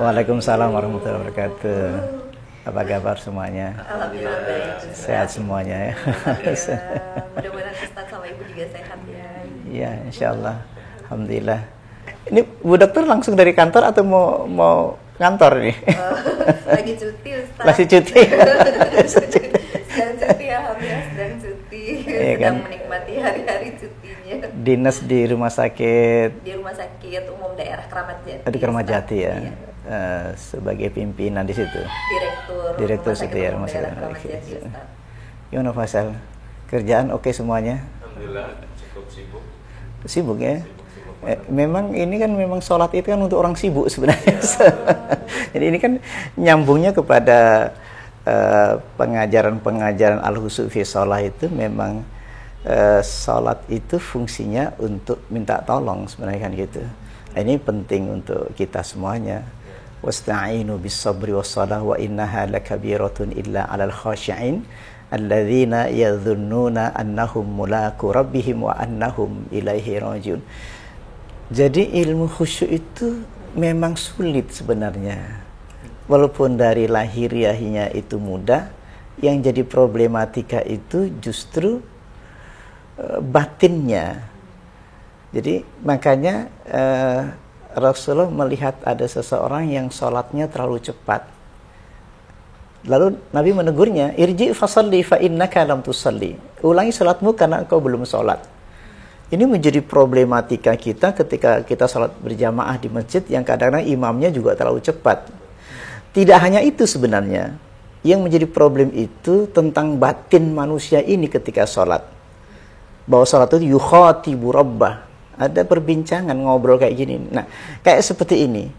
Waalaikumsalam warahmatullahi wabarakatuh. Apa kabar semuanya? Alhamdulillah baik. Sehat semuanya ya. Mudah-mudahan Ustaz sama Ibu juga sehat ya. Iya, insyaallah. Alhamdulillah. Ini Bu Dokter langsung dari kantor atau mau kantor nih? Lagi cuti Ustaz. Lagi cuti. Sedang cuti, alhamdulillah sedang cuti. Iya, sedang kan? menikmati hari-hari cutinya. Dinas di rumah sakit Di Rumah Sakit Umum Daerah Keramat Jati. di Keramat Jati ya. Iya. Sebagai pimpinan di situ. Direktur situ ya, Umum rumah Daerah sakit. Keramat Jati Ustaz. Gimana Faisal? Kerjaan oke semuanya? Alhamdulillah cukup sibuk. Sibuk ya? Memang ini kan memang sholat itu kan untuk orang sibuk sebenarnya. Jadi ini kan nyambungnya kepada pengajaran-pengajaran al-husu fi sholat itu memang sholat itu fungsinya untuk minta tolong sebenarnya kan gitu. Nah, ini penting untuk kita semuanya. Wasta'inu bis-sabri was-shalah wa innaha lakabiratun illa 'alal khashi'in alladzina yadhunnuna annahum mulaqu rabbihim wa annahum ilaihi rajiun. Jadi ilmu khusyuk itu memang sulit sebenarnya. Walaupun dari lahiriahnya itu mudah, yang jadi problematika itu justru batinnya. Jadi makanya Rasulullah melihat ada seseorang yang sholatnya terlalu cepat. Lalu Nabi menegurnya, irji fasalli fa innaka lam tusalli. Ulangi sholatmu karena engkau belum sholat. Ini menjadi problematika kita ketika kita sholat berjamaah di masjid yang kadang-kadang imamnya juga terlalu cepat. Tidak hanya itu sebenarnya. Yang menjadi problem itu tentang batin manusia ini ketika sholat. Bahwa sholat itu yukhatibu rabbah. Ada perbincangan, ngobrol kayak gini. Nah, kayak seperti ini.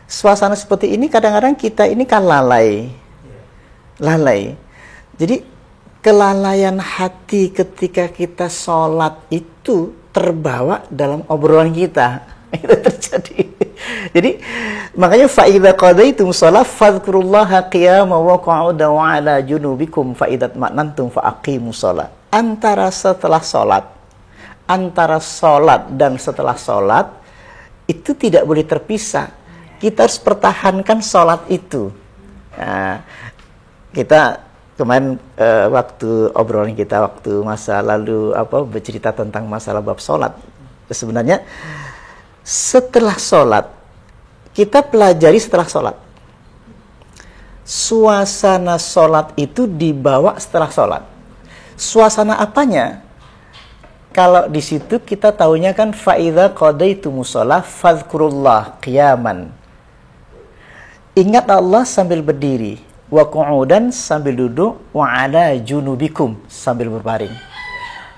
Suasana seperti ini kadang-kadang kita ini kan lalai. Jadi kelalaian hati ketika kita sholat itu terbawa dalam obrolan kita. Itu terjadi. Jadi makanya fa'idha qadaitum sholat fadhkurullaha qiyama wa qu'udan wa ala junubikum fa'idat ma'nantum fa'aqimu sholat. Antara sholat dan setelah sholat itu tidak boleh terpisah. Kita harus pertahankan sholat itu. Nah, kita kemarin waktu obrolan kita waktu masa lalu bercerita tentang masalah bab sholat. Sebenarnya setelah sholat kita pelajari setelah sholat. Suasana sholat itu dibawa setelah sholat. Suasana apanya? Kalau di situ kita tahunya kan fa'idha qadaitumus shalah fadhkurullah qiyaman. Ingat Allah sambil berdiri, wa qu'udan sambil duduk, wa ala junubikum sambil berbaring.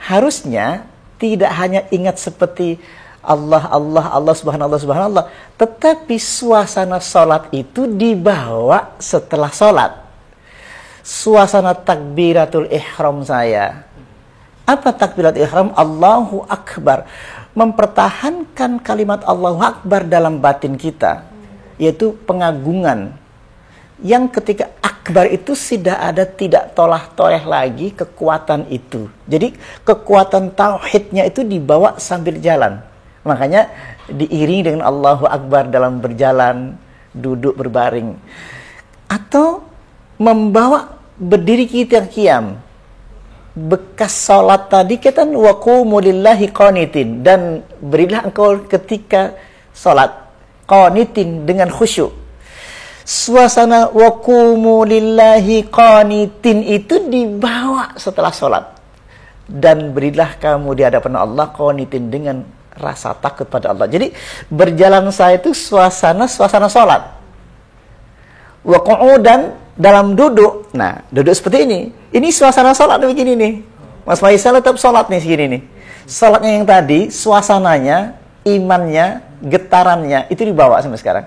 Harusnya tidak hanya ingat seperti Allah subhanallah, tetapi suasana salat itu dibawa setelah salat. Suasana takbiratul ihram saya. Apa takbiratul ihram? Allahu Akbar. Mempertahankan kalimat Allahu Akbar dalam batin kita, yaitu pengagungan. Yang ketika akbar itu tidak tolah-toleh lagi kekuatan itu. Jadi kekuatan tauhidnya itu dibawa sambil jalan. Makanya diiringi dengan Allahu Akbar dalam berjalan, duduk, berbaring. Atau membawa berdiri kita qiyam. Bekas salat tadi kita waqumu lillahi qanitin, dan berilah engkau ketika salat qanitin dengan khusyuk. Suasana waqumu lillahi qanitin itu dibawa setelah salat, dan berilah kamu di hadapan Allah qanitin dengan rasa takut pada Allah. Jadi berjalan saya itu suasana salat. Wa qu'udan dalam duduk. Nah, duduk seperti ini. Ini suasana salat begini nih. Mas Faisal tetap salat nih segini nih. Salatnya yang tadi, suasananya, imannya, getarannya itu dibawa sampai sekarang.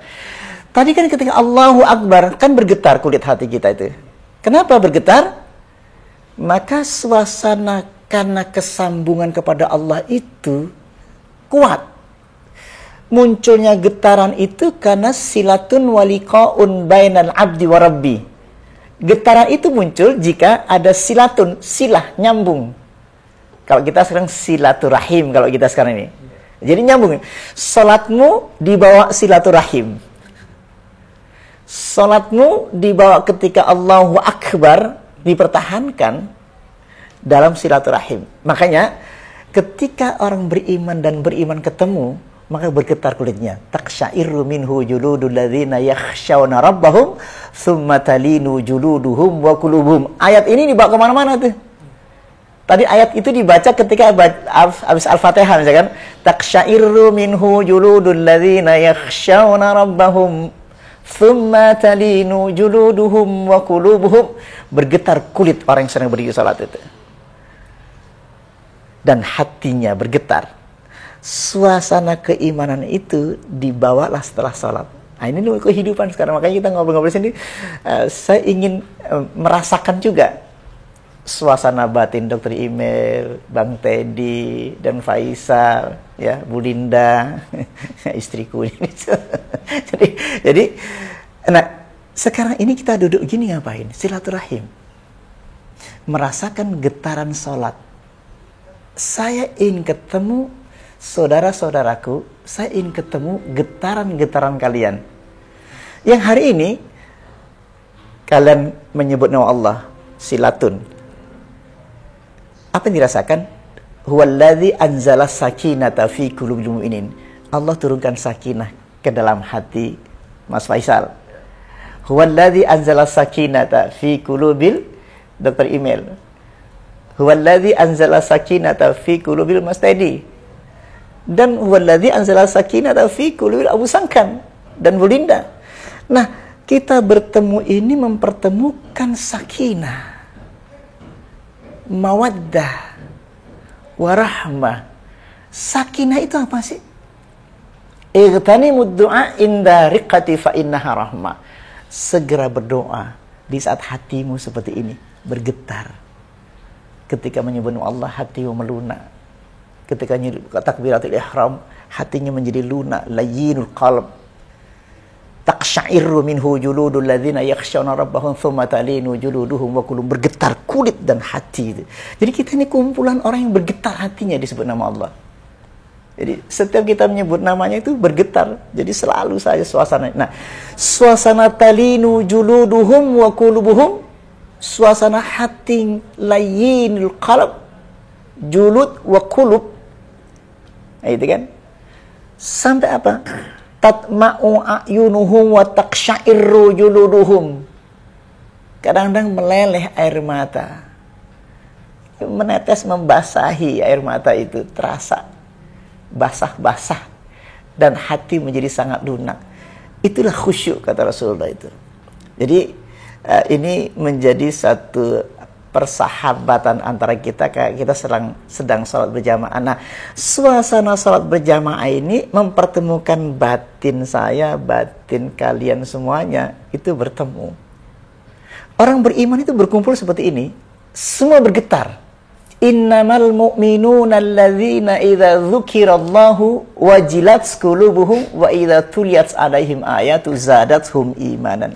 Tadi kan ketika Allahu Akbar kan bergetar kulit hati kita itu. Kenapa bergetar? Maka suasana karena kesambungan kepada Allah itu kuat. Munculnya getaran itu karena silatun waliqaun bainal abdi wa rabbi. Getaran itu muncul jika ada silatun, silah, nyambung. Kalau kita sekarang silaturahim, kalau kita sekarang ini. Jadi nyambung. Salatmu dibawa silaturahim. Salatmu dibawa ketika Allahu Akbar dipertahankan dalam silaturahim. Makanya ketika orang beriman dan beriman ketemu, maka bergetar kulitnya. Taqsya'iru minhu juludul ladzina yakhshawna rabbahum tsumma talinu juluduhum wa qulubuhum. Ayat ini dibawa kemana mana tuh? Tadi ayat itu dibaca ketika habis Al-Fatihah misalkan. Taqsya'iru minhu juludul ladzina yakhshawna rabbahum tsumma talinu juluduhum wa qulubuhum. Bergetar kulit orang yang sedang berdiri salat itu. Dan hatinya bergetar. Suasana keimanan itu dibawalah setelah sholat. Nah, ini kehidupan sekarang. Makanya kita ngobrol-ngobrol sini. Saya ingin merasakan juga suasana batin Dr. Imel, Bang Teddy, dan Faisal, ya, Bu Linda, istriku ini. jadi, nah, sekarang ini kita duduk gini ngapain? Silaturahim. Merasakan getaran sholat. Saya ingin ketemu saudara-saudaraku, saya ingin ketemu getaran-getaran kalian. Yang hari ini, kalian menyebut nama Allah, silatun. Apa yang dirasakan? Huwallazi anzala sakinata fi qulubil mu'minin. Allah turunkan sakinah ke dalam hati Mas Faisal. Huwallazi anzala sakinata fi qulubil Dr. Imel. Huwallazi anzala sakinata fi qulubil Mas Teddy. Dan huwallazi anzala sakinata fi qulubil Abu Sangkan dan Bu Linda. Nah, kita bertemu ini mempertemukan sakinah, mawaddah, warahmah. Sakinah itu apa sih? Igtanimud du'a inda riqati fa innaha rahmah. Segera berdoa di saat hatimu seperti ini bergetar. Ketika menyebut Allah, hatimu melunak. Ketika takbiratul ihram, hatinya menjadi lunak, layyinul qalb. Taqsya'iru minhu juludul ladzina yakhshawna rabbahum tsumma talinu juluduhum wa qulubum. Bergetar kulit dan hati itu. Jadi kita ini kumpulan orang yang bergetar hatinya disebut nama Allah. Jadi setiap kita menyebut namanya itu bergetar. Jadi selalu saja suasana. Nah, suasana talinu juluduhum wa qulubuhum, suasana hati layyinul qalb, julud wa qulub. Nah, itu kan. Sampai apa? Tatma'u a'yunuhum wa taqsya'iru juluduhum. Kadang-kadang meleleh air mata. Menetes membasahi air mata itu, terasa basah-basah dan hati menjadi sangat lunak. Itulah khusyuk kata Rasulullah itu. Jadi ini menjadi satu persahabatan antara kita, kayak kita sedang sholat berjamaah. Nah, suasana sholat berjamaah ini mempertemukan batin saya, batin kalian semuanya itu bertemu. Orang beriman itu berkumpul seperti ini, semua bergetar. Innamal mu'minuna alladzina idza dzukirallahu wajilat qulubuhum wa idza tuliyat alaihim ayatu zadatuhum imanan.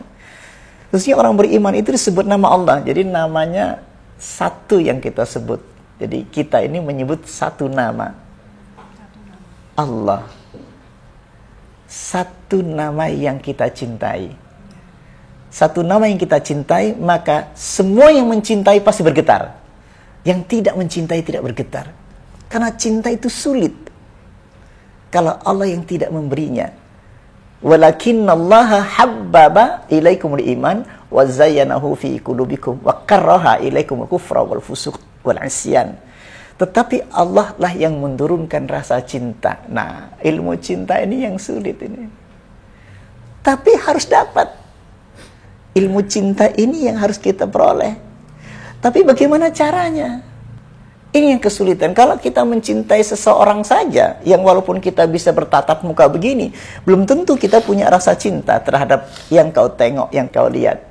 Terusnya orang beriman itu disebut nama Allah. Jadi namanya satu yang kita sebut. Jadi kita ini menyebut satu nama. Allah. Satu nama yang kita cintai. Satu nama yang kita cintai, maka semua yang mencintai pasti bergetar. Yang tidak mencintai tidak bergetar. Karena cinta itu sulit kalau Allah yang tidak memberinya. Walakinnallaha habbaba ilaikumul iman wa zayyanahu fi qulubikum wa karraha ilaikumul kufra wal fusuq wal isyan. Tetapi Allah lah yang menurunkan rasa cinta. Nah, ilmu cinta ini yang sulit ini. Tapi harus dapat. Ilmu cinta ini yang harus kita peroleh. Tapi bagaimana caranya? Ini yang kesulitan. Kalau kita mencintai seseorang saja, yang walaupun kita bisa bertatap muka begini, belum tentu kita punya rasa cinta terhadap yang kau tengok, yang kau lihat.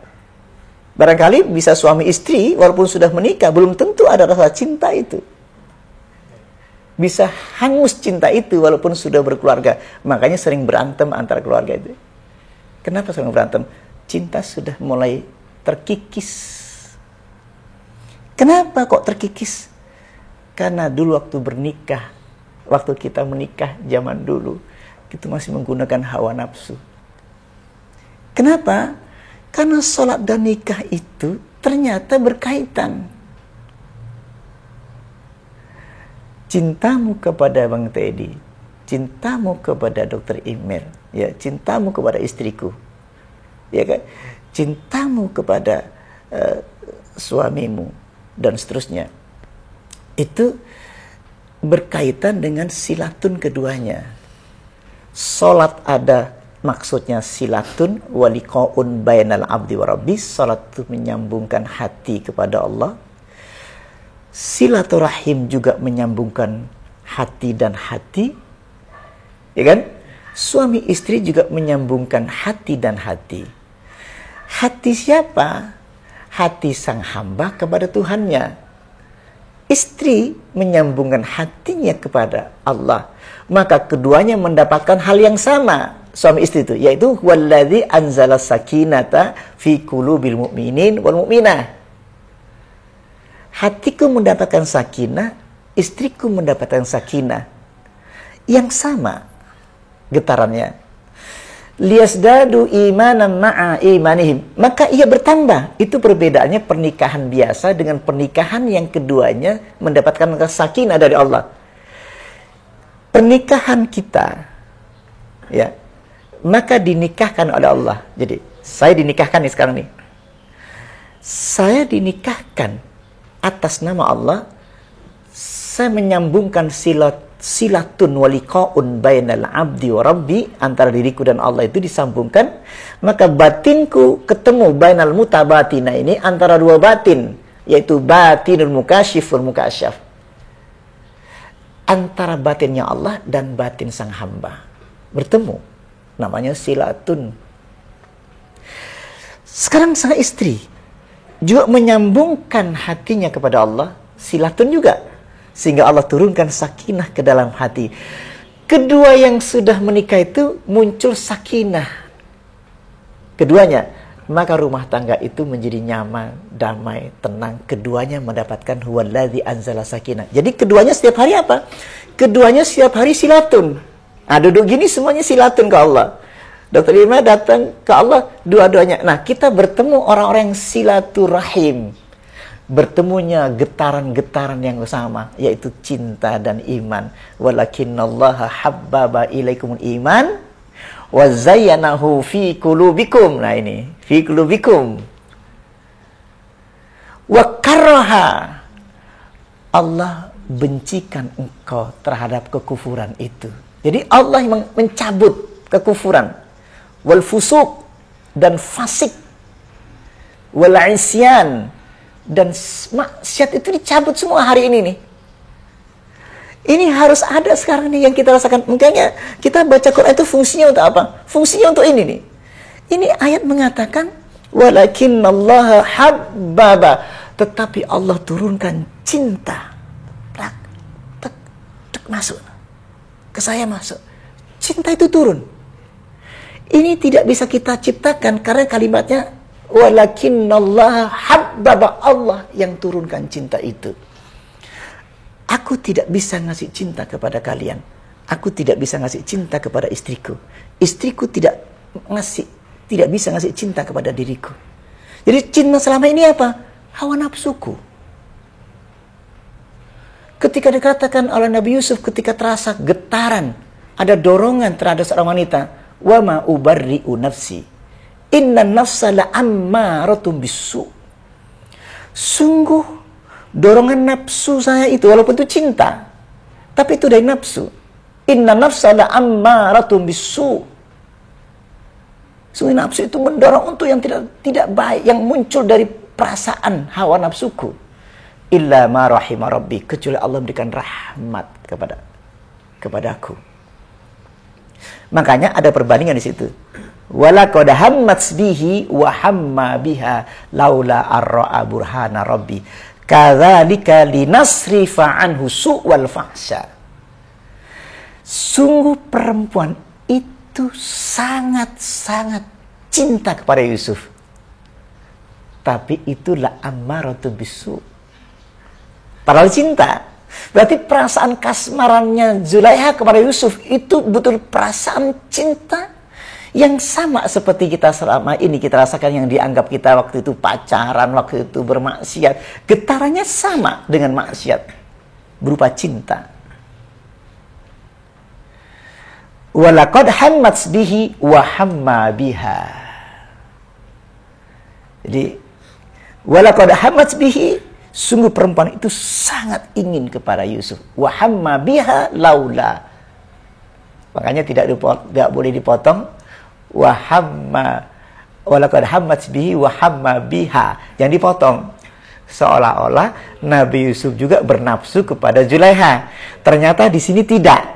Barangkali bisa suami istri, walaupun sudah menikah, belum tentu ada rasa cinta itu. Bisa hangus cinta itu walaupun sudah berkeluarga. Makanya sering berantem antara keluarga itu. Kenapa sering berantem? Cinta sudah mulai terkikis. Kenapa kok terkikis? Karena dulu waktu bernikah, waktu kita menikah zaman dulu, kita masih menggunakan hawa nafsu. Kenapa? Karena sholat dan nikah itu ternyata berkaitan. Cintamu kepada Bang Teddy, cintamu kepada Dr. Imer, ya, cintamu kepada istriku, ya kan, cintamu kepada suamimu dan seterusnya, itu berkaitan dengan silatun keduanya. Salat ada maksudnya silatun waliqaun bainal abdi wa rabbi. Salat itu menyambungkan hati kepada Allah. Silaturahim juga menyambungkan hati dan hati, ya kan? Suami istri juga menyambungkan hati dan hati. Hati siapa? Hati sang hamba kepada Tuhannya. Istri menyambungkan hatinya kepada Allah. Maka keduanya mendapatkan hal yang sama, suami istri itu, yaitu walladzi anzala sakinata fi qulubil mu'minin wal mu'minah. Hatiku mendapatkan sakinah, istriku mendapatkan sakinah. Yang sama getarannya. Liyazdadu imanan ma'a imanihim. Maka ia bertambah. Itu perbedaannya pernikahan biasa dengan pernikahan yang keduanya mendapatkan sakinah dari Allah. Pernikahan kita, ya, maka dinikahkan oleh Allah. Jadi, saya dinikahkan nih sekarang nih. Saya dinikahkan atas nama Allah. Saya menyambungkan silatun waliqaun bainal abdi wa rabbi, antara diriku dan Allah itu disambungkan. Maka batinku ketemu bainal mutabatina ini, antara dua batin, yaitu batinul mukasyif wal mukasyaf, antara batinnya Allah dan batin sang hamba bertemu, namanya silatun. Sekarang sang istri juga menyambungkan hatinya kepada Allah, silatun juga, sehingga Allah turunkan sakinah ke dalam hati. Kedua yang sudah menikah itu muncul sakinah keduanya, maka rumah tangga itu menjadi nyaman, damai, tenang. Keduanya mendapatkan huwallazi anzala sakinah. Jadi keduanya setiap hari apa? Keduanya setiap hari silatun. Nah, duduk gini semuanya silatun ke Allah. Dr. Irma datang ke Allah, dua-duanya. Nah, kita bertemu orang-orang yang silaturahim. Bertemunya getaran-getaran yang sama, yaitu cinta dan iman. Walakinnallaha habbaba ilaikumul iman wa zayyanahu fi qulubikum. Nah ini, fi qulubikum. Wa karaha. Allah bencikan engkau terhadap kekufuran itu. Jadi Allah yang mencabut kekufuran. Wal fusuq, dan fasik. Wal isyan, dan maksiat itu dicabut semua hari ini nih. Ini harus ada sekarang nih yang kita rasakan. Makanya kita baca Quran itu fungsinya untuk apa? Fungsinya untuk ini nih. Ini ayat mengatakan walakinnallaha habbaba, tetapi Allah turunkan cinta. Plak, tek, tek, masuk. Ke saya masuk. Cinta itu turun. Ini tidak bisa kita ciptakan karena kalimatnya walakinnallaha habbaba, Allah yang turunkan cinta itu. Aku tidak bisa ngasih cinta kepada kalian. Aku tidak bisa ngasih cinta kepada istriku. Istriku tidak bisa ngasih cinta kepada diriku. Jadi cinta selama ini apa? Hawa nafsuku. Ketika dikatakan oleh Nabi Yusuf, ketika terasa getaran, ada dorongan terhadap seorang wanita, wa ma ubarri'u nafsi, inna nafsa la'ammaratun bisu. Sungguh dorongan nafsu saya itu, walaupun itu cinta, tapi itu dari nafsu. Inna nafsa la'ammaratun bisu. Sungguh nafsu itu mendorong untuk yang tidak baik, yang muncul dari perasaan hawa nafsuku. Illa ma rahima rabbi, kecuali Allah memberikan rahmat kepadaku. Makanya ada perbandingan di situ. Wala qad hammat bihi wa hamma biha laula arra'a burhana rabbi kadzalika linasrifa anhu su'wal fahsya. Sungguh perempuan itu sangat-sangat cinta kepada Yusuf, tapi itulah ammaratu bisu. Padahal cinta, berarti perasaan kasmarannya Zulaikha kepada Yusuf itu betul perasaan cinta Yang sama seperti kita selama ini kita rasakan, yang dianggap kita waktu itu pacaran, waktu itu bermaksiat, getarannya sama dengan maksiat, berupa cinta. Walaqad hammat bihi wa hamma biha. Jadi walaqad hammat bihi, sungguh perempuan itu sangat ingin kepada Yusuf. Wa hamma biha laula. Makanya tidak boleh dipotong. Wa hamma walaqad hammat bihi wa hamma biha. Yang dipotong. Seolah-olah Nabi Yusuf juga bernafsu kepada Zulaiha. Ternyata di sini tidak.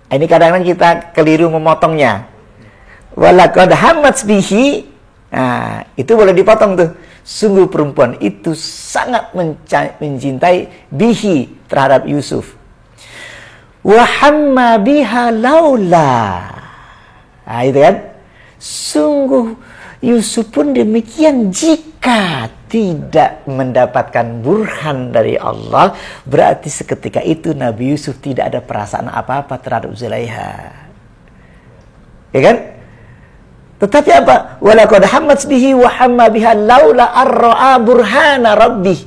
Ini kadang-kadang kita keliru memotongnya. Walaqad hammat bihi. Nah, itu boleh dipotong tuh. Sungguh perempuan itu sangat mencintai bihi, terhadap Yusuf. Wa hamma biha laula. Nah, itu kan. Sungguh Yusuf pun demikian, jika tidak mendapatkan burhan dari Allah, berarti seketika itu Nabi Yusuf tidak ada perasaan apa-apa terhadap Zulaiha. Ya kan? Tetapi apa? Walaqad hammat bihi wa hamma biha laula ar-ra'a burhana rabbih.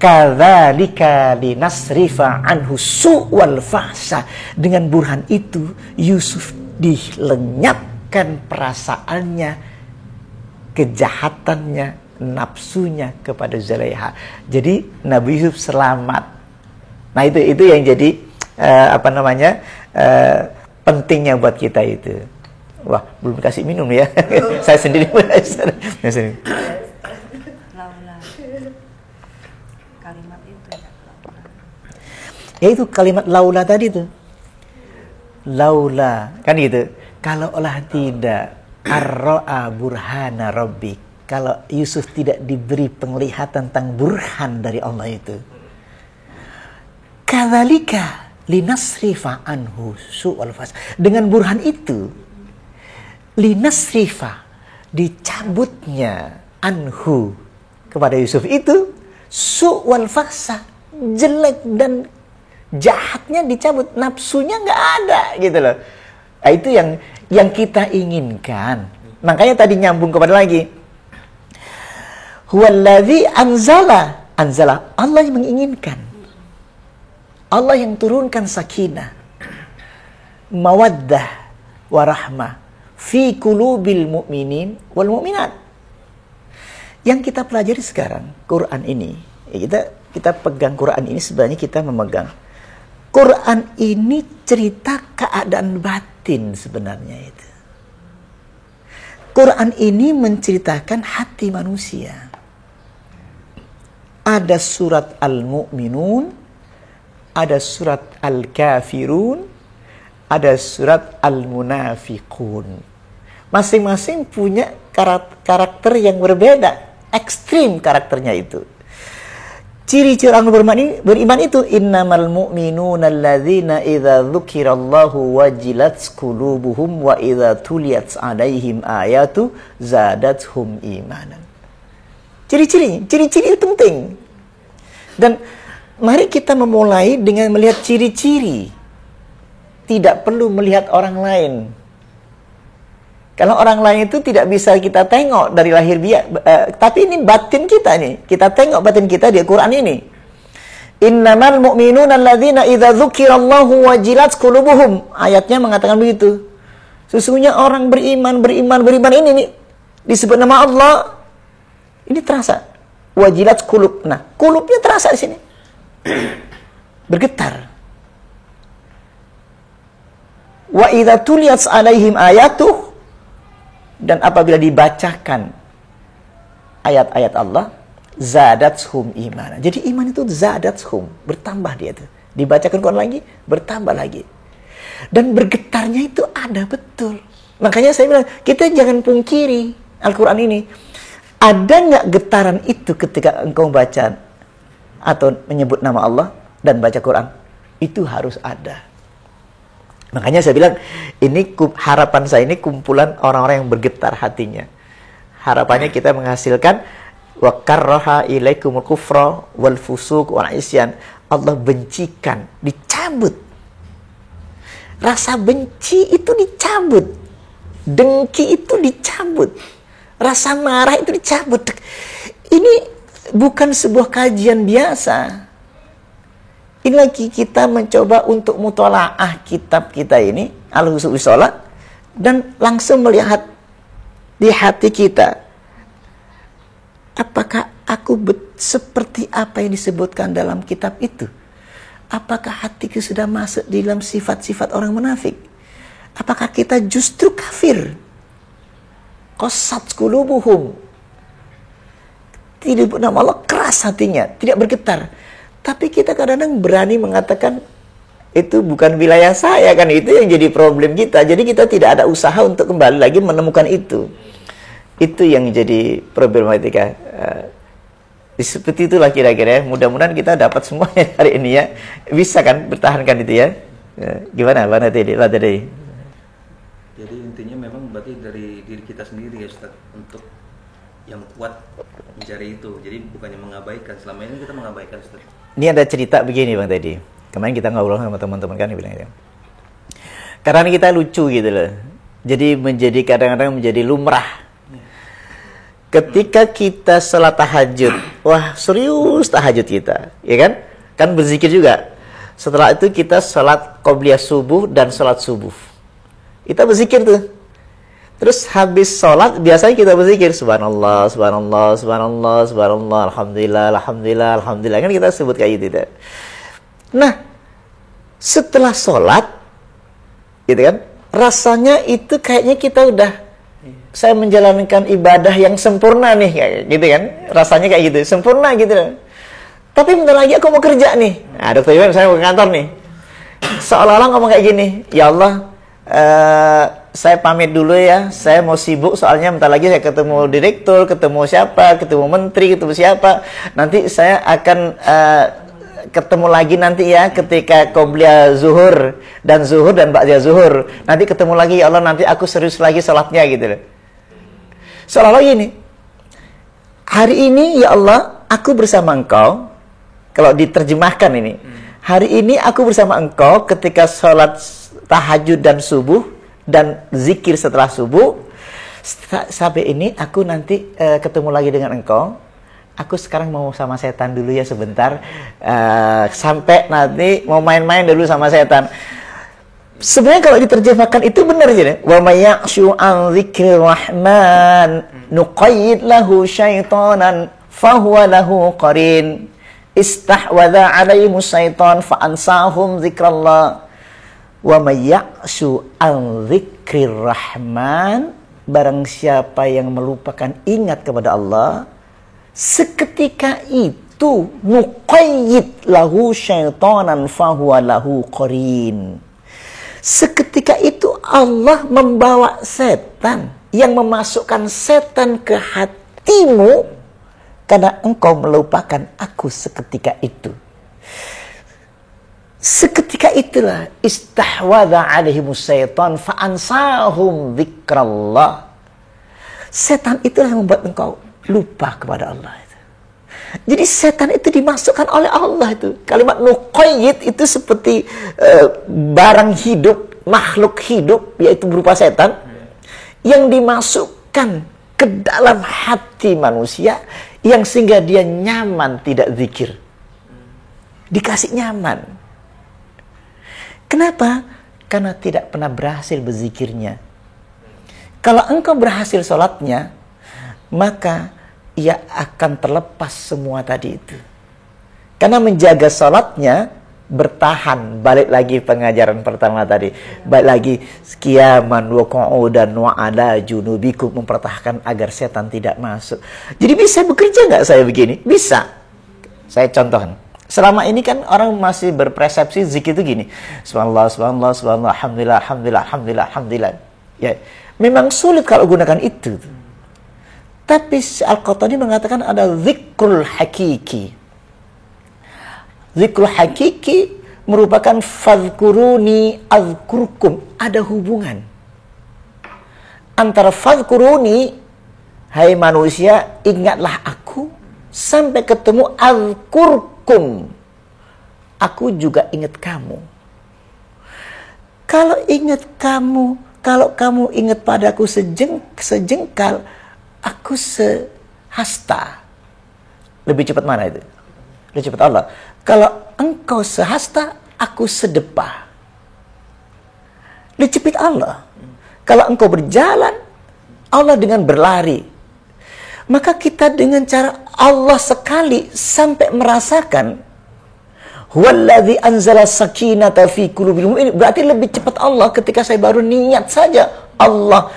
Kadzalika linasrifa anhu su'wal fahsya. Dengan burhan itu Yusuf dilenyapkan perasaannya, kejahatannya, nafsunya kepada Zulaiha. Jadi Nabi Yusuf selamat. Nah, itu yang jadi pentingnya buat kita itu. Wah, belum kasih minum ya. Saya sendiri belajar. Laula. Kalimat itu ya, laula. Ya itu kalimat laula tadi tuh. Laula, kan gitu. Kalau olah tidak ar-ra'a burhana rabbik. Kalau Yusuf tidak diberi penglihatan tentang burhan dari Allah itu. Kadzalika linasrifa anhu su'al fas. Dengan burhan itu linasrifa, dicabutnya anhu, kepada Yusuf itu su'wal faksa, jelek dan jahatnya dicabut, nafsunya nggak ada gitu loh. Nah, itu yang kita inginkan. Makanya tadi nyambung kepada lagi, huwallazi anzala, Allah yang menginginkan, Allah yang turunkan sakinah, mawaddah warahmah fi qulubil mu'minin wal mu'minat. Yang kita pelajari sekarang Quran ini, ya kita pegang Quran ini, sebenarnya kita memegang Quran ini cerita keadaan batin sebenarnya itu. Quran ini menceritakan hati manusia. Ada surat Al-Mu'minun, ada surat Al-Kafirun, ada surat Al-Munafiqun. Masing-masing punya karakter yang berbeda, ekstrim karakternya itu. Ciri-ciri orang beriman itu, innamal mu'minuna alladzina idza dzukirallahu wajilat qulubuhum wa idza tuliyat 'alaihim ayatu zadathum imanan. Ciri-ciri itu penting. Dan mari kita memulai dengan melihat ciri-ciri. Tidak perlu melihat orang lain. Kalau orang lain itu tidak bisa kita tengok dari lahir tapi ini batin kita nih. Kita tengok batin kita di Quran ini. Innamal mu'minuna alladzina idza dzukirallahu wajilat qulubuhum. Ayatnya mengatakan begitu. Sesungguhnya orang beriman ini nih, disebut nama Allah, ini terasa. Wajilat qulub. Nah, qulubnya terasa di sini. Bergetar. Wa idza tuliyat 'alaihim ayatuh, dan apabila dibacakan ayat-ayat Allah, zadathum imana. Jadi iman itu zadathum, bertambah dia itu. Dibacakan Quran lagi, bertambah lagi. Dan bergetarnya itu ada betul. Makanya saya bilang, kita jangan pungkiri Al-Quran ini. Ada nggak getaran itu ketika engkau baca atau menyebut nama Allah dan baca Quran? Itu harus ada. Makanya saya bilang, ini harapan saya ini kumpulan orang-orang yang bergetar hatinya. Harapannya kita menghasilkan wa karraha ilaikumul kufra wal fusuq wal isyan. Allah bencikan, dicabut. Rasa benci itu dicabut. Dengki itu dicabut. Rasa marah itu dicabut. Ini bukan sebuah kajian biasa. Ini lagi kita mencoba untuk mutolaah kitab kita ini, Al-Husul Sholat, dan langsung melihat di hati kita. Apakah aku seperti apa yang disebutkan dalam kitab itu? Apakah hatiku sudah masuk di dalam sifat-sifat orang munafik? Apakah kita justru kafir? Qasat qulubuhum. Tidak nama Allah, keras hatinya, tidak bergetar. Tapi kita kadang-kadang berani mengatakan itu bukan wilayah saya, kan itu yang jadi problem kita. Jadi kita tidak ada usaha untuk kembali lagi menemukan itu. Itu yang jadi problematika. Seperti itulah kira-kira. Mudah-mudahan kita dapat semuanya hari ini ya. Bisa kan bertahankan itu ya. Gimana Bang tadi? Jadi intinya memang berarti dari diri kita sendiri ya Ustaz, untuk yang kuat mencari itu. Jadi bukannya mengabaikan. Selama ini kita mengabaikan Ustaz. Ini ada cerita begini Bang tadi. Kemarin kita ngobrol sama teman-teman kan, bilang karena kita lucu gitu loh. Jadi kadang-kadang menjadi lumrah. Ketika kita salat tahajud, wah serius tahajud kita, ya kan? Kan berzikir juga. Setelah itu kita salat qobliyah subuh dan salat subuh. Kita berzikir tuh. Terus habis salat biasanya kita berzikir subhanallah, subhanallah, subhanallah, subhanallah, alhamdulillah, alhamdulillah, alhamdulillah. Kan kita sebut kayak gitu. Nah, setelah salat gitu kan, rasanya itu kayaknya kita udah, saya menjalankan ibadah yang sempurna nih, kayak gitu kan. Rasanya kayak gitu, sempurna gitu. Tapi bentar lagi aku mau kerja nih. Nah, Dokter Iwan, saya mau ke kantor nih. Seolah-olah ngomong kayak gini, ya Allah, saya pamit dulu ya, saya mau sibuk soalnya bentar lagi saya ketemu direktur, ketemu siapa, ketemu menteri, ketemu siapa. Nanti saya akan ketemu lagi nanti ya ketika qobliyah zuhur dan ba'da zuhur. Nanti ketemu lagi ya Allah, nanti aku serius lagi salatnya gitu loh. Seolah-olah gini, hari ini ya Allah, aku bersama Engkau. Kalau diterjemahkan ini, hari ini aku bersama Engkau ketika salat tahajud dan subuh dan zikir setelah subuh. Sampai ini aku nanti ketemu lagi dengan Engkau. Aku sekarang mau sama setan dulu ya sebentar. Sampai nanti mau main-main dulu sama setan. Sebenarnya kalau diterjemahkan itu benar aja. Wa may ya'shu an dzikrir rahman nuqayyid lahu syaitanan fahuwa lahu qarin. Istahwadha 'alaihimus syaitan fa ansahum dzikrallah. Wa may ya'shu an dzikrir rahman, barang siapa yang melupakan ingat kepada Allah, seketika itu nuqayyid lahu syaitanan fahuwa lahu qarin. Seketika itu Allah membawa setan, yang memasukkan setan ke hatimu karena engkau melupakan aku seketika itu. Seketika itulah istahwadha alaihimus syaitan fa ansahum dzikrallah. Setan itulah yang membuat engkau lupa kepada Allah itu. Jadi setan itu dimasukkan oleh Allah itu. Kalimat nuqayyid itu seperti barang hidup, makhluk hidup, yaitu berupa setan, yang dimasukkan ke dalam hati manusia, yang sehingga dia nyaman tidak zikir. Dikasih nyaman. Kenapa? Karena tidak pernah berhasil berzikirnya. Kalau engkau berhasil sholatnya, maka ia akan terlepas semua tadi itu. Karena menjaga sholatnya, bertahan. Balik lagi pengajaran pertama tadi. Balik lagi, qiyaman wa qu'udan wa ala junubikum, mempertahankan agar setan tidak masuk. Jadi bisa bekerja nggak saya begini? Bisa. Saya contohkan. Selama ini kan orang masih berpersepsi zikir itu gini. Subhanallah, subhanallah, subhanallah, alhamdulillah, alhamdulillah, alhamdulillah, alhamdulillah. Ya, memang sulit kalau gunakan itu. Tapi Al-Qahtani mengatakan ada zikrul hakiki. Zikrul hakiki merupakan fadhkuruni azkurkum. Ada hubungan antara fadhkuruni, hai manusia, ingatlah aku, sampai ketemu azkurkum, aku juga ingat kamu. Kalau ingat kamu Kalau kamu ingat padaku sejengkal, aku sehasta. Lebih cepat mana itu? Lebih cepat Allah. Kalau engkau sehasta, aku sedepah. Lebih cepat Allah. Kalau engkau berjalan, Allah dengan berlari. Maka kita dengan cara Allah sekali sampai merasakan huwallazi anzala sakinata fi qulubil mu'minin. Berarti lebih cepat Allah ketika saya baru niat saja Allah.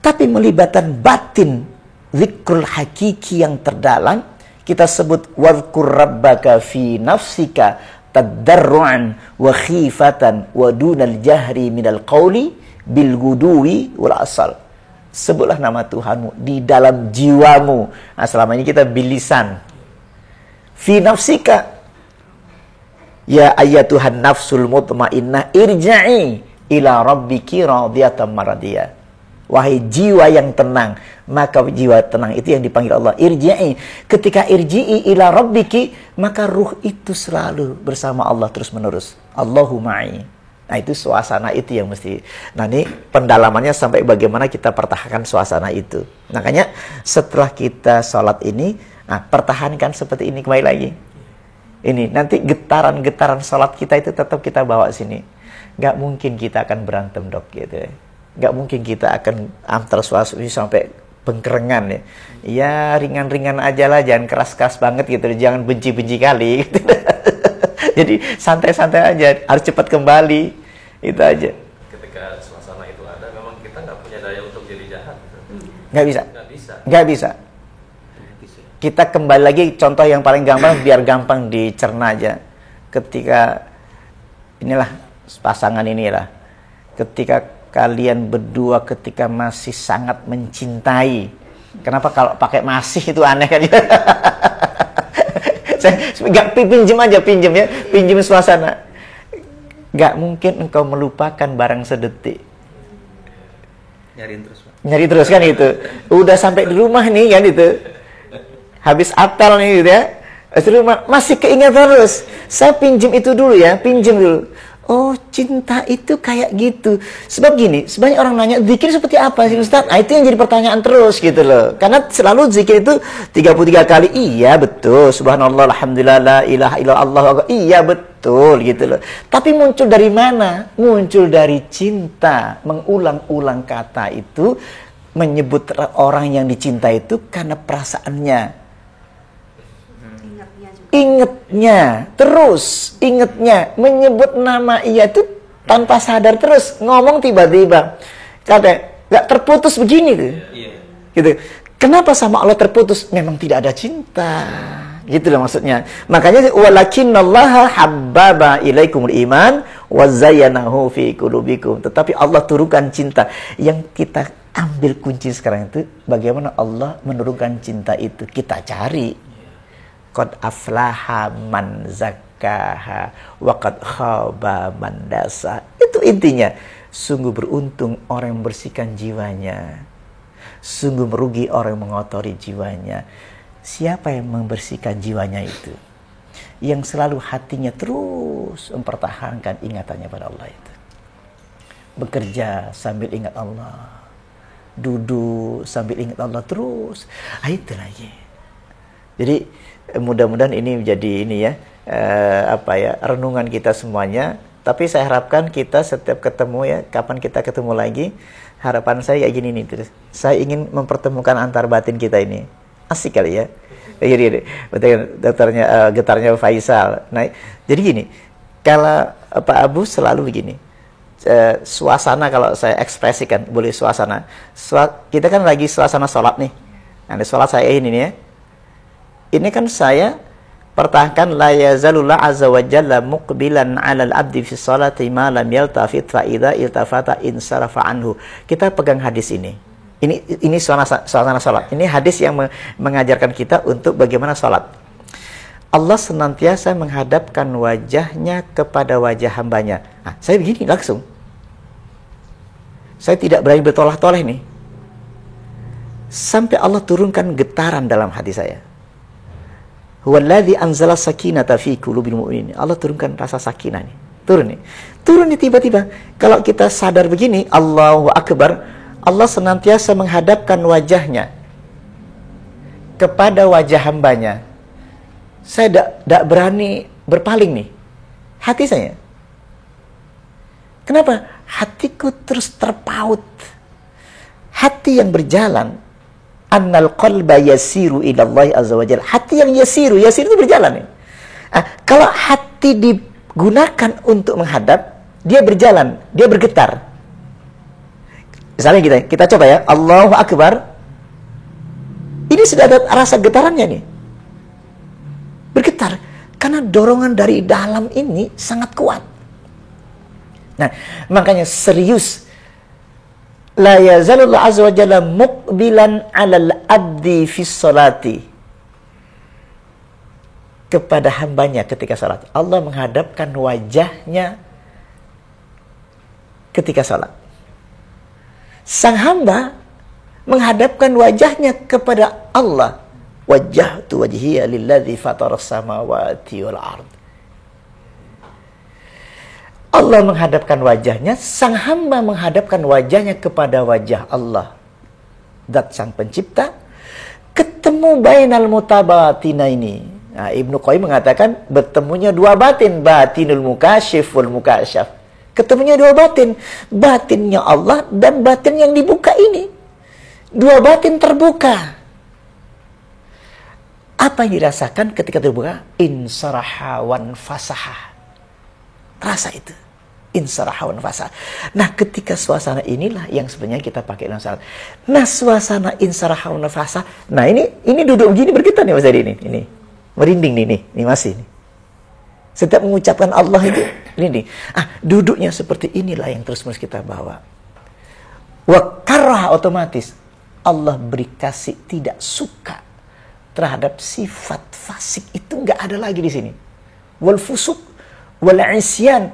Tapi melibatkan batin, zikrul hakiki yang terdalam. Kita sebut wadhkur rabbaka fi nafsika tadarruan wa khifatan wa dunal jahri minal qawli bil guduwi wal asal. Sebutlah nama Tuhanmu di dalam jiwamu. Nah, selama ini kita bilisan. Fi nafsika, ya ayyatuhan nafsul mutmainnah irja'i ila rabbiki radiyatan maradiyah. Wahai jiwa yang tenang, maka jiwa tenang itu yang dipanggil Allah irji'i. Ketika irji'i ila rabbiki, maka ruh itu selalu bersama Allah terus menerus. Allahu ma'i. Nah, itu suasana itu yang mesti. Nah, ini pendalamannya sampai bagaimana kita pertahankan suasana itu. Makanya setelah kita sholat ini, nah, pertahankan seperti ini kembali lagi. Ini nanti getaran-getaran sholat kita itu tetap kita bawa sini. Gak mungkin kita akan berantem, Dok, gitu. Gak mungkin kita akan antar suasana sampai pengkerengan ya. Ya ringan-ringan aja lah, jangan keras-keras banget gitu, jangan benci-benci kali. Gitu. Jadi santai-santai aja, harus cepat kembali, itu aja. Ketika suasana itu ada, memang kita nggak punya daya untuk jadi jahat. Gitu. Nggak bisa. Nggak bisa. Nggak bisa. Kita kembali lagi contoh yang paling gampang biar gampang dicerna aja. Ketika inilah pasangan inilah, ketika kalian berdua ketika masih sangat mencintai. Kenapa kalau pakai masih itu aneh kan? Saya nggak pinjem aja, pinjem suasana. Nggak mungkin engkau melupakan barang sedetik. Nyariin terus, Pak. Nyari terus kan itu. Udah sampai di rumah nih kan itu. Habis apel nih gitu ya. Di rumah masih keinget terus. Saya pinjem itu dulu ya, pinjem dulu. Oh, cinta itu kayak gitu. Sebab gini, sebanyak orang nanya, zikir seperti apa sih Ustaz? Nah, itu yang jadi pertanyaan terus gitu loh. Karena selalu zikir itu 33 kali. Iya, betul. Subhanallah, alhamdulillah, la ilaha illallah. Iya, betul gitu loh. Tapi muncul dari mana? Muncul dari cinta. Mengulang-ulang kata itu, menyebut orang yang dicinta itu karena perasaannya. Ingatnya, terus ingatnya, menyebut nama ia itu tanpa sadar terus, ngomong tiba-tiba. Kata, gak terputus begini tuh. Gitu. Kenapa sama Allah terputus? Memang tidak ada cinta. Gitu loh maksudnya. Makanya walakinallaha habbaba ilaikumul iman wa zayyanahu fi qulubikum. Tetapi Allah turunkan cinta. Yang kita ambil kunci sekarang itu bagaimana Allah menurunkan cinta itu. Kita cari. Qad aflaha man zakkaha wa qad khaba man dasa. Itu intinya. Sungguh beruntung orang yang membersihkan jiwanya. Sungguh merugi orang yang mengotori jiwanya. Siapa yang membersihkan jiwanya itu? Yang selalu hatinya terus mempertahankan ingatannya pada Allah itu. Bekerja sambil ingat Allah. Duduk sambil ingat Allah terus. Itu lagi. Jadi mudah-mudahan ini menjadi ini ya renungan kita semuanya. Tapi saya harapkan kita setiap ketemu ya, kapan kita ketemu lagi, harapan saya kayak gini nih terus. Saya ingin mempertemukan antar batin kita ini. Asik kali ya. Jadi getarnya Faisal. Nah, jadi gini, kalau Pak Abu selalu begini. Suasana kalau saya ekspresikan, boleh suasana. Kita kan lagi suasana sholat nih. Nah, di sholat saya ini nih ya. Ini kan saya pertahankan la yazalullah azza wa jalla muqbilan 'alal 'abdi fi sholati ma lam yaltafit fa idza iltafata insarafa anhu. Kita pegang hadis ini. Ini suasana salat. Ini hadis yang mengajarkan kita untuk bagaimana salat. Allah senantiasa menghadapkan wajahnya kepada wajah hambanya. Nah, saya begini langsung. Saya tidak berani bertolak-tolak nih. Sampai Allah turunkan getaran dalam hati saya. Huwallazi anzala sakinata fi qulubil mu'minin. Allah turunkan rasa sakinah nih. Turun nih tiba-tiba. Kalau kita sadar begini, Allahu Akbar, Allah senantiasa menghadapkan wajahnya kepada wajah hambanya. Saya tidak berani berpaling nih. Hati saya. Kenapa? Hatiku terus terpaut. Hati yang berjalan. Annal qalba yasiru ila Allah azza wa jalla. Hati yang yasiru itu berjalan nih. Kalau hati digunakan untuk menghadap, dia berjalan, dia bergetar. Misalnya kita coba ya, Allahu Akbar. Ini sudah ada rasa getarannya nih. Bergetar. Karena dorongan dari dalam ini sangat kuat. Nah, makanya serius. La yazalullah azza wa jalla muqbilan alal abdi fis salati. Kepada hambanya ketika salat. Allah menghadapkan wajahnya ketika salat. Sang hamba menghadapkan wajahnya kepada Allah. Wajjahtu wajhiya lilladzi fataras samawati wal ard. Allah menghadapkan wajahnya, sang hamba menghadapkan wajahnya kepada wajah Allah. Zat sang pencipta, ketemu bainal mutabatina ini. Nah, Ibnu Qayyim mengatakan bertemunya dua batin, batinul mukasyif wal mukasyaf. Ketemunya dua batin, batinnya Allah dan batin yang dibuka ini. Dua batin terbuka. Apa yang dirasakan ketika terbuka? Insaraha wan fasaha. Rasa itu. Insaraha wan fasaha. Nah, ketika suasana inilah yang sebenarnya kita pakai dalam salat. Nah, suasana insaraha wan fasaha. Nah, ini duduk begini bergetar nih Mas Adi ini. Ini. Merinding nih, ini masih nih. Setiap mengucapkan Allah itu merinding. Duduknya seperti inilah yang terus-menerus kita bawa. Wa karah otomatis Allah beri kasih tidak suka terhadap sifat fasik itu nggak ada lagi di sini. Wal fusuk wal isyan,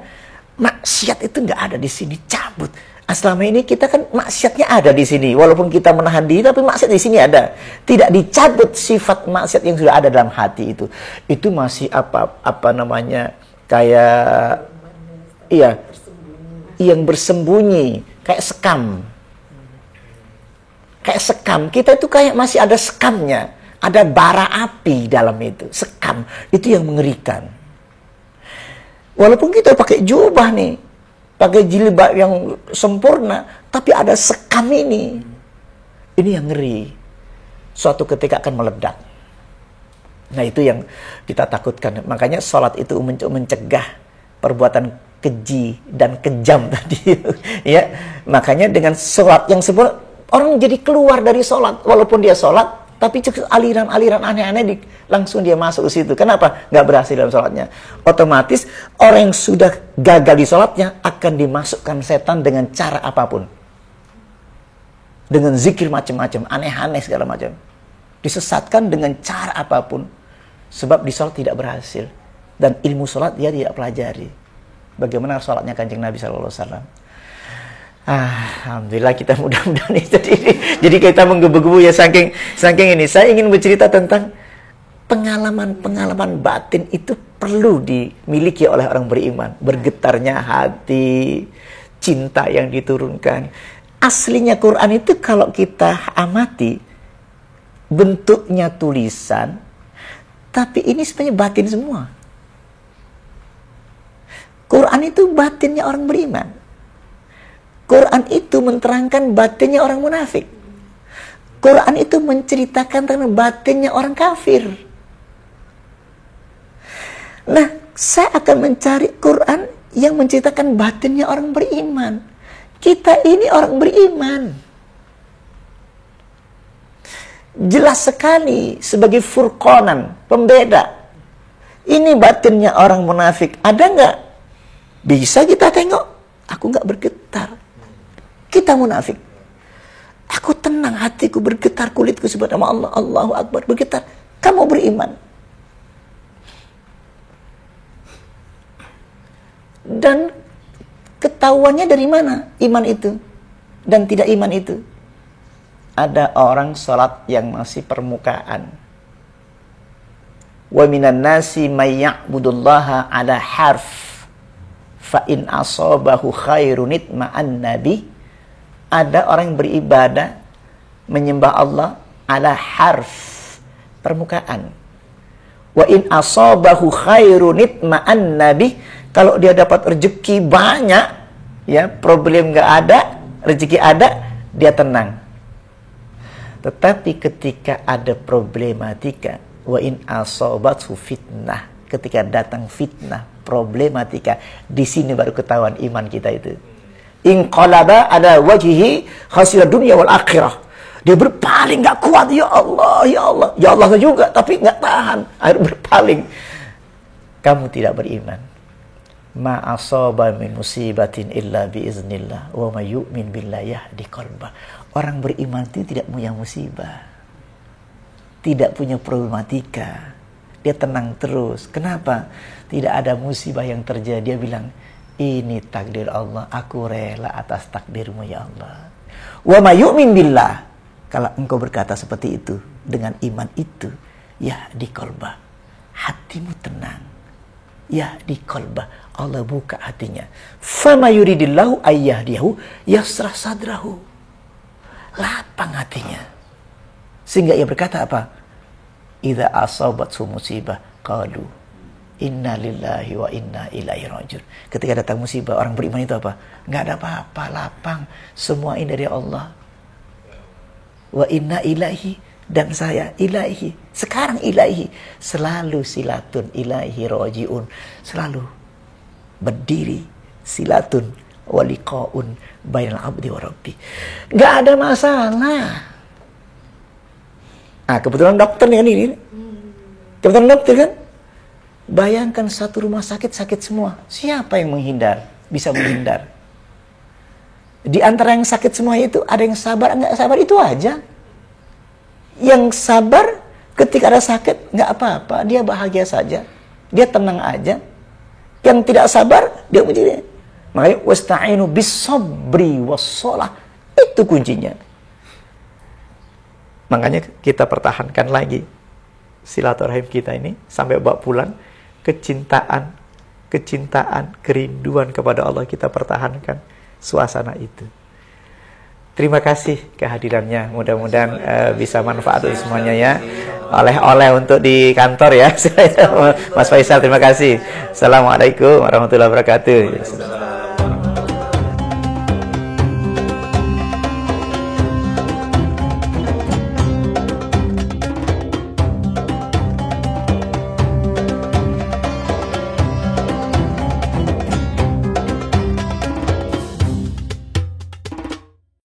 maksiat itu nggak ada di sini, cabut. Selama ini kita kan maksiatnya ada di sini, walaupun kita menahan diri tapi maksiat di sini ada. Tidak dicabut sifat maksiat yang sudah ada dalam hati itu. Itu masih apa namanya kayak yang bersembunyi, kayak sekam. Kayak sekam, kita itu kayak masih ada sekamnya. Ada bara api dalam itu, sekam. Itu yang mengerikan. Walaupun kita pakai jubah nih, pakai jilbab yang sempurna, tapi ada sekam ini. Ini yang ngeri. Suatu ketika akan meledak. Nah, itu yang kita takutkan. Makanya sholat itu mencegah perbuatan keji dan kejam tadi. Ya, makanya dengan sholat yang sempurna, orang jadi keluar dari sholat. Walaupun dia sholat, tapi aliran-aliran aneh-aneh langsung dia masuk ke situ. Kenapa? Nggak berhasil dalam sholatnya. Otomatis orang yang sudah gagal di sholatnya akan dimasukkan setan dengan cara apapun. Dengan zikir macam-macam, aneh-aneh segala macam. Disesatkan dengan cara apapun. Sebab di sholat tidak berhasil. Dan ilmu sholat dia tidak pelajari. Bagaimana sholatnya Kanjeng Nabi SAW. Alhamdulillah kita mudah-mudahan jadi kita menggebu-gebu ya saking ini. Saya ingin bercerita tentang pengalaman batin itu perlu dimiliki oleh orang beriman. Bergetarnya hati, cinta yang diturunkan. Aslinya Quran itu kalau kita amati bentuknya tulisan, tapi ini sebenarnya batin semua. Quran itu batinnya orang beriman. Quran itu menerangkan batinnya orang munafik. Quran itu menceritakan tentang batinnya orang kafir. Nah, saya akan mencari Quran yang menceritakan batinnya orang beriman. Kita ini orang beriman. Jelas sekali sebagai furqanan, pembeda. Ini batinnya orang munafik. Ada nggak? Bisa kita tengok. Aku nggak bergetar. Kita munafik. Aku tenang, hatiku bergetar, kulitku sebut nama Allah, Allahu Akbar, bergetar. Kamu beriman. Dan ketahuannya dari mana iman itu dan tidak iman itu? Ada orang sholat yang masih permukaan. Wa minan nasi may ya'budullaha ala harf fa in asabahu khairun itma'an nabi. Ada orang yang beribadah menyembah Allah ala harf, permukaan. Wa in asabahu khairun itma'an nabi. Kalau dia dapat rezeki banyak, ya, problem nggak ada, rezeki ada, dia tenang. Tetapi ketika ada problematika, wa in asabathu fitnah, ketika datang fitnah, problematika, di sini baru ketahuan iman kita itu. Inqalaba ala wajhihi khasira dunya wal akhirah. Dia berpaling, nggak kuat, ya Allah, ya Allah, ya Allah juga, tapi nggak tahan, akhirnya berpaling. Kamu tidak beriman. Ma asaba min musibatin illa biiznillah wa may yu'min billahi yahdi qalbah. Orang beriman itu tidak punya musibah, tidak punya problematika, dia tenang terus. Kenapa? Tidak ada musibah yang terjadi, dia bilang, ini takdir Allah, aku rela atas takdirmu ya Allah. Wa may yu'min billah. Kalau engkau berkata seperti itu, dengan iman itu, yahdi qalbah, hatimu tenang. Yahdi qalbah, Allah buka hatinya. Fama yuridillahu ayyahdiyahu yasrah sadrahu. Lapang hatinya. Sehingga ia berkata apa? Idza asabathu musibah qalu inna lillahi wa inna ilaihi rajiun. Ketika datang musibah, orang beriman itu apa? Enggak ada apa-apa, lapang. Semua ini dari Allah. Wa inna ilaihi, dan saya ilaihi. Sekarang ilaihi. Selalu silatun ilaihi rajiun. Selalu berdiri silatun waliqaun bainal abdi wa rabbi. Enggak ada masalah. Ah, kebetulan dokter nih ini. Kebetulan dokter kan? Bayangkan satu rumah sakit semua. Siapa yang menghindar? Bisa menghindar. Di antara yang sakit semua itu ada yang sabar, enggak sabar, itu aja. Yang sabar ketika ada sakit enggak apa-apa, dia bahagia saja. Dia tenang aja. Yang tidak sabar, dia menjadi. Makanya wasta'inu bis-sabri was-shalah. Itu kuncinya. Makanya kita pertahankan lagi silaturahim kita ini sampai bawa pulang. Kecintaan, kerinduan kepada Allah kita pertahankan suasana itu. Terima kasih kehadirannya. Mudah-mudahan bisa manfaat untuk semuanya ya. Oleh-oleh untuk di kantor ya. Mas Faisal, terima kasih. Assalamualaikum warahmatullahi wabarakatuh.